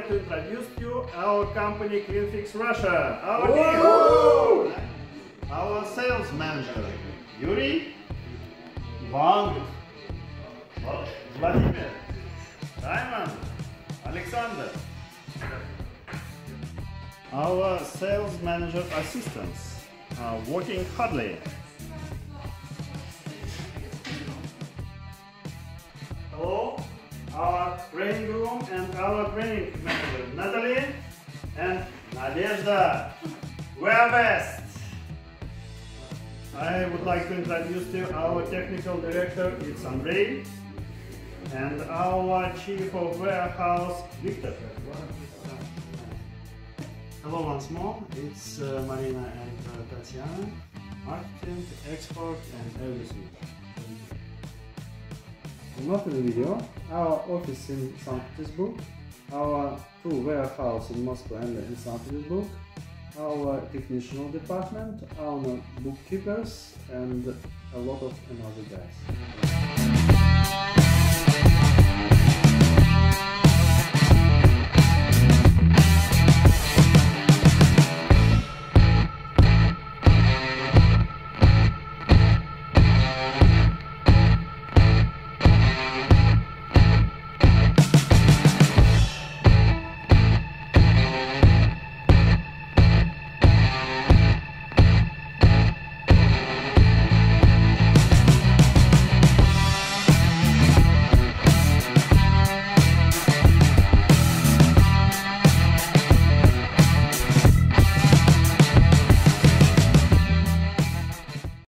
like to introduce to you our company Cleanfix Russia. Our team. Our sales manager Yuri, Ivan, Vladimir, Simon, Alexander. Our sales manager assistants are working hardly. Hello, our training room and our training manager Natalie and Nadezhda. We are best. I would like to introduce to you our technical director, it's Andrei, and our chief of warehouse, Victor. Hello once more, it's Marina and Tatiana, marketing, export and everything. Not in the video, our office in St. Petersburg, our two warehouse in Moscow and in St. Petersburg, our technical department, our bookkeepers and a lot of another guys.